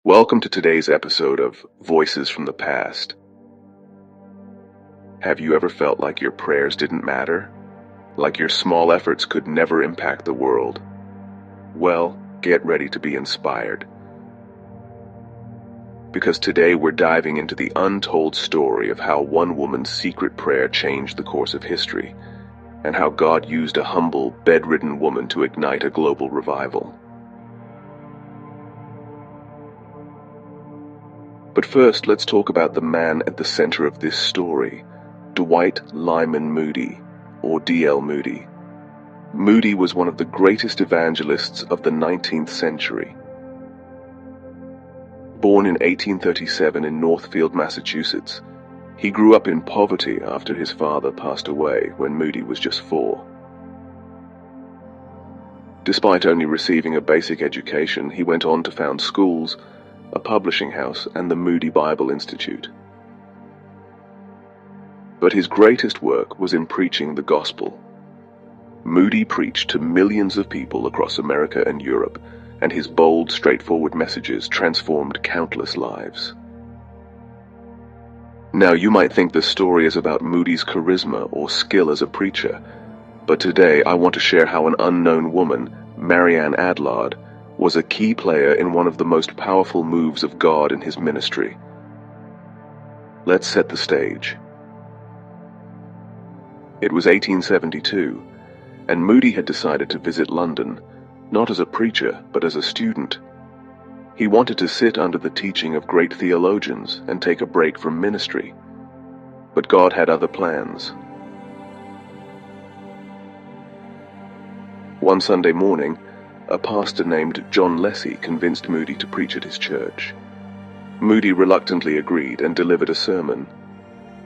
Welcome to today's episode of Voices from the Past. Have you ever felt like your prayers didn't matter? Like your small efforts could never impact the world? Well, get ready to be inspired. Because today we're diving into the untold story of how one woman's secret prayer changed the course of history, and how God used a humble, bedridden woman to ignite a global revival. But first, let's talk about the man at the center of this story, Dwight Lyman Moody, or D.L. Moody. Moody was one of the greatest evangelists of the 19th century. Born in 1837 in Northfield, Massachusetts, he grew up in poverty after his father passed away when Moody was just 4. Despite only receiving a basic education, he went on to found schools, a publishing house, and the Moody Bible Institute. But his greatest work was in preaching the gospel. Moody preached to millions of people across America and Europe, and his bold, straightforward messages transformed countless lives. Now, you might think the story is about Moody's charisma or skill as a preacher, but today I want to share how an unknown woman, Marianne Adlard, was a key player in one of the most powerful moves of God in his ministry. Let's set the stage. It was 1872, and Moody had decided to visit London, not as a preacher, but as a student. He wanted to sit under the teaching of great theologians and take a break from ministry. But God had other plans. One Sunday morning, a pastor named John Leslie convinced Moody to preach at his church. Moody reluctantly agreed and delivered a sermon.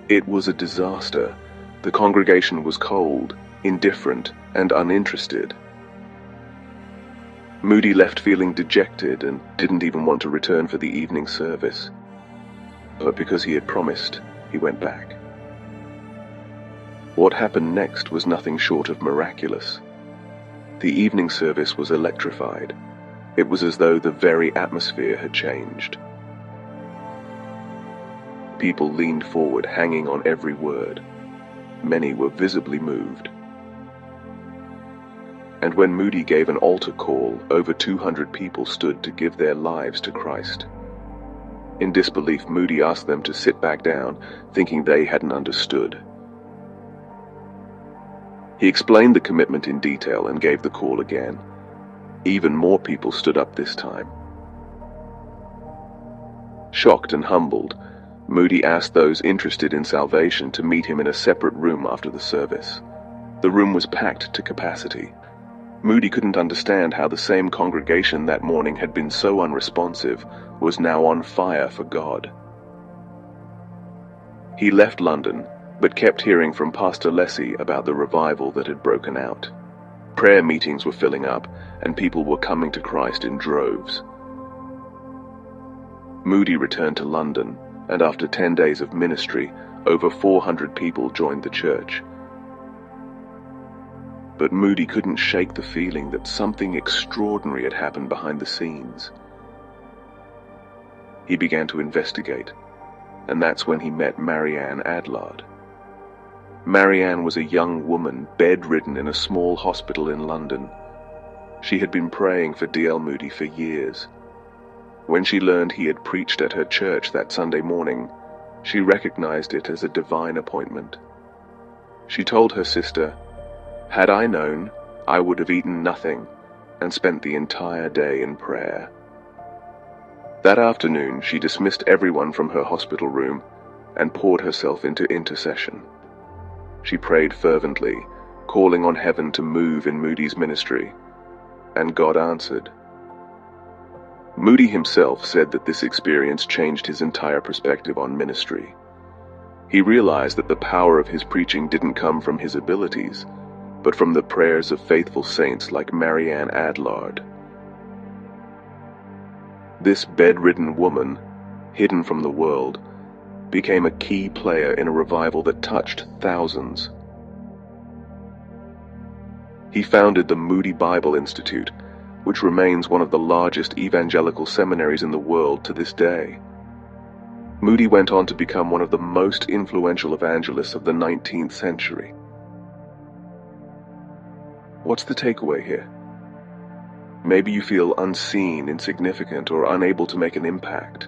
It was a disaster. The congregation was cold, indifferent, and uninterested. Moody left feeling dejected and didn't even want to return for the evening service. But because he had promised, he went back. What happened next was nothing short of miraculous. The evening service was electrified. It was as though the very atmosphere had changed. People leaned forward, hanging on every word. Many were visibly moved. And when Moody gave an altar call, over 200 people stood to give their lives to Christ. In disbelief, Moody asked them to sit back down, thinking they hadn't understood. He explained the commitment in detail and gave the call again. Even more people stood up this time. Shocked and humbled, Moody asked those interested in salvation to meet him in a separate room after the service. The room was packed to capacity. Moody couldn't understand how the same congregation that morning had been so unresponsive was now on fire for God. He left London, but kept hearing from Pastor Leslie about the revival that had broken out. Prayer meetings were filling up, and people were coming to Christ in droves. Moody returned to London, and after 10 days of ministry, over 400 people joined the church. But Moody couldn't shake the feeling that something extraordinary had happened behind the scenes. He began to investigate, and that's when he met Marianne Adlard. Marianne was a young woman bedridden in a small hospital in London. She had been praying for D.L. Moody for years. When she learned he had preached at her church that Sunday morning, she recognized it as a divine appointment. She told her sister, "Had I known, I would have eaten nothing and spent the entire day in prayer." That afternoon, she dismissed everyone from her hospital room and poured herself into intercession. She prayed fervently, calling on heaven to move in Moody's ministry, and God answered. Moody himself said that this experience changed his entire perspective on ministry. He realized that the power of his preaching didn't come from his abilities, but from the prayers of faithful saints like Marianne Adlard. This bedridden woman, hidden from the world, became a key player in a revival that touched thousands. He founded the Moody Bible Institute, which remains one of the largest evangelical seminaries in the world to this day. Moody went on to become one of the most influential evangelists of the 19th century. What's the takeaway here? Maybe you feel unseen, insignificant, or unable to make an impact.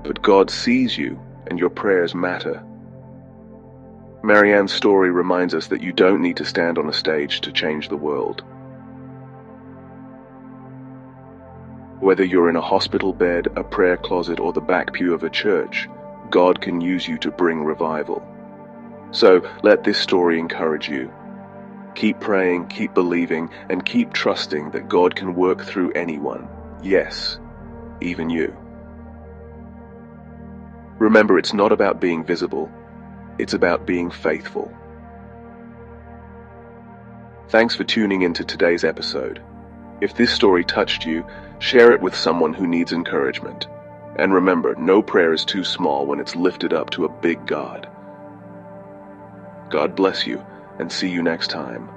But God sees you, and your prayers matter. Marianne's story reminds us that you don't need to stand on a stage to change the world. Whether you're in a hospital bed, a prayer closet, or the back pew of a church, God can use you to bring revival. So let this story encourage you. Keep praying, keep believing, and keep trusting that God can work through anyone. Yes, even you. Remember, it's not about being visible. It's about being faithful. Thanks for tuning into today's episode. If this story touched you, share it with someone who needs encouragement. And remember, no prayer is too small when it's lifted up to a big God. God bless you, and see you next time.